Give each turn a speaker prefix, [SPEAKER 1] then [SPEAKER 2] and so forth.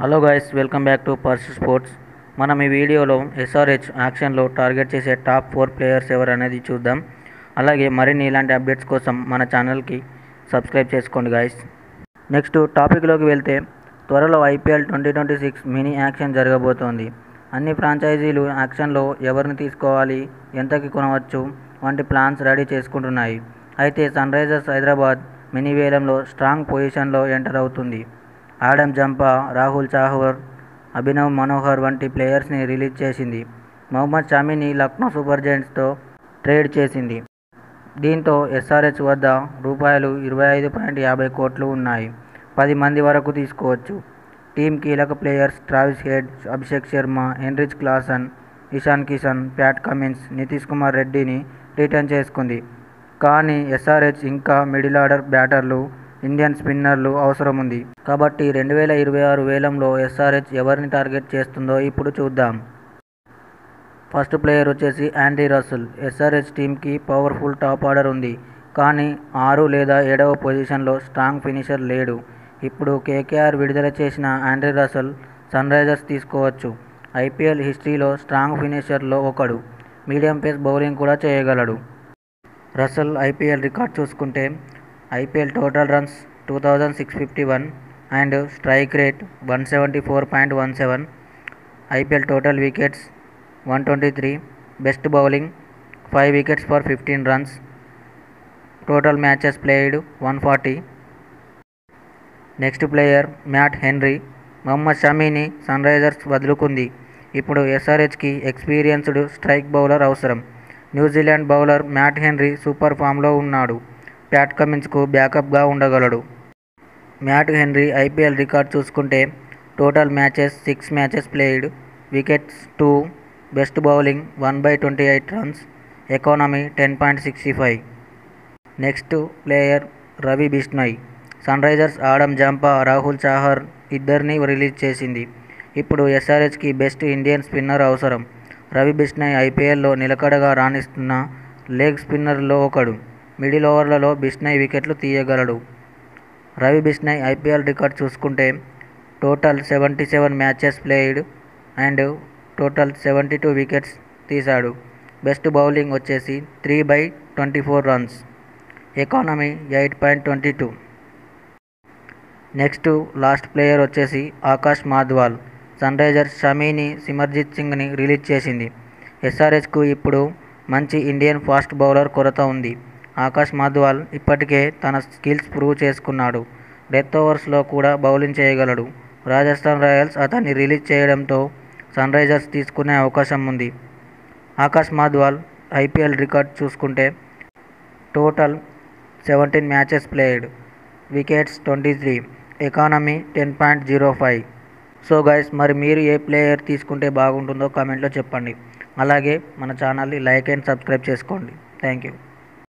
[SPEAKER 1] Hello guys, welcome back to purse sports. మనం ఈ వీడియోలో ఎస్ఆర్హెచ్ యాక్షన్లో టార్గెట్ చేసే టాప్ 4 ప్లేయర్స్ ఎవరు అనేది చూద్దాం. అలాగే మరిన్ని ఇలాంటి అప్డేట్స్ కోసం మన ఛానల్కి సబ్స్క్రైబ్ చేసుకోండి గైస్. నెక్స్ట్ టాపిక్లోకి వెళ్తే, త్వరలో ఐపీఎల్ 2026 మినీ యాక్షన్ జరగబోతోంది. అన్ని ఫ్రాంచైజీలు యాక్షన్లో ఎవరిని తీసుకోవాలి, ఎంతకి కొనవచ్చు వంటి ప్లాన్స్ రెడీ చేసుకుంటున్నాయి. అయితే సన్రైజర్స్ హైదరాబాద్ మినీ వేలంలో స్ట్రాంగ్ పొజిషన్లో ఎంటర్ అవుతుంది. ఆడమ్ జంపా, రాహుల్ చాహర్, అభినవ్ మనోహర్ వంటి ప్లేయర్స్ని రిలీజ్ చేసింది. మొహమ్మద్ షమీని లక్నో సూపర్ జెయింట్స్తో ట్రేడ్ చేసింది. దీంతో ఎస్ఆర్హెచ్ వద్ద రూ. 25.50 కోట్లు ఉన్నాయి. 10 మంది వరకు తీసుకోవచ్చు. టీం కీలక players Travis head, Abhishek Sharma, Heinrich Klaasen, Ishan Kishan, Pat Cummins, Nitish Kumar రెడ్డిని రిటర్న్ చేసుకుంది. కానీ ఎస్ఆర్హెచ్ ఇంకా మిడిల్ ఆర్డర్ బ్యాటర్లు, ఇండియన్ స్పిన్నర్లు అవసరం ఉంది. కాబట్టి 2026 వేలంలో ఎస్ఆర్హెచ్ ఎవరిని టార్గెట్ చేస్తుందో ఇప్పుడు చూద్దాం. ఫస్ట్ ప్లేయర్ వచ్చేసి ఆండ్రీ రసెల్. ఎస్ఆర్హెచ్ టీంకి పవర్ఫుల్ టాప్ ఆర్డర్ ఉంది. కానీ 6 లేదా 7వ పొజిషన్లో స్ట్రాంగ్ ఫినిషర్ లేడు. ఇప్పుడు కేకేఆర్ విడుదల చేసిన ఆండ్రీ రసెల్ సన్రైజర్స్ తీసుకోవచ్చు. ఐపీఎల్ హిస్టరీలో స్ట్రాంగ్ ఫినిషర్లో ఒకడు. మీడియం పేస్ బౌలింగ్ కూడా చేయగలడు. రసెల్ ఐపీఎల్ రికార్డ్ చూసుకుంటే, IPL total runs 2651 and strike rate 174.17, IPL total wickets 123, best bowling 5 wickets for 15 runs, total matches played 140. Next player Matt Henry. Mohammed షమీని Sunrisers వదులుకుంది. ఇప్పుడు ఎస్ఆర్హెచ్కి ఎక్స్పీరియన్స్డ్ స్ట్రైక్ బౌలర్ అవసరం. New Zealand bowler Matt Henry super ఫామ్లో ఉన్నాడు. Pat కమిన్స్కు బ్యాకప్గా ఉండగలడు. Matt Henry IPL record చూసుకుంటే, total matches 6 matches played, wickets 2, best bowling 1/28 runs, economy 10.65. Next player Ravi Bishnoi. Sunrisers Adam Zampa, Rahul Chahar ఇద్దరిని రిలీజ్ చేసింది. ఇప్పుడు ఎస్ఆర్హెచ్కి బెస్ట్ ఇండియన్ స్పిన్నర్ అవసరం. రవి బిష్ణోయ్ ఐపీఎల్లో నిలకడగా రాణిస్తున్న లెగ్ స్పిన్నర్లలో ఒకడు. మిడిల్ ఓవర్లలో బిష్ణోయ్ వికెట్లు తీయగలడు. రవి బిష్ణోయ్ ఐపీఎల్ రికార్డ్ చూసుకుంటే, total 77 matches played and total 72 wickets తీశాడు. బెస్ట్ బౌలింగ్ వచ్చేసి 3/24 runs, economy 8.22. Next last player వచ్చేసి ఆకాష్ మాధ్వాల్. సన్రైజర్స్ షమీని, సిమర్జిత్ సింగ్ని రిలీజ్ చేసింది. ఎస్ఆర్హెచ్కు ఇప్పుడు మంచి ఇండియన్ ఫాస్ట్ బౌలర్ కొరత ఉంది. ఆకాష్ మాధ్వాల్ ఇప్పటికే తన స్కిల్స్ ప్రూవ్ చేసుకున్నాడు. డెత్ ఓవర్స్లో కూడా బౌలింగ్ చేయగలడు. రాజస్థాన్ రాయల్స్ అతన్ని రిలీజ్ చేయడంతో సన్రైజర్స్ తీసుకునే అవకాశం ఉంది. ఆకాష్ మాధ్వాల్ ఐపీఎల్ రికార్డ్ చూసుకుంటే, total 17 matches played, wickets 23, economy 10.05. So guys, మరి మీరు ఏ ప్లేయర్ తీసుకుంటే బాగుంటుందో కామెంట్లో చెప్పండి. అలాగే మన ఛానల్ని లైక్ అండ్ సబ్స్క్రైబ్ చేసుకోండి. Thank you.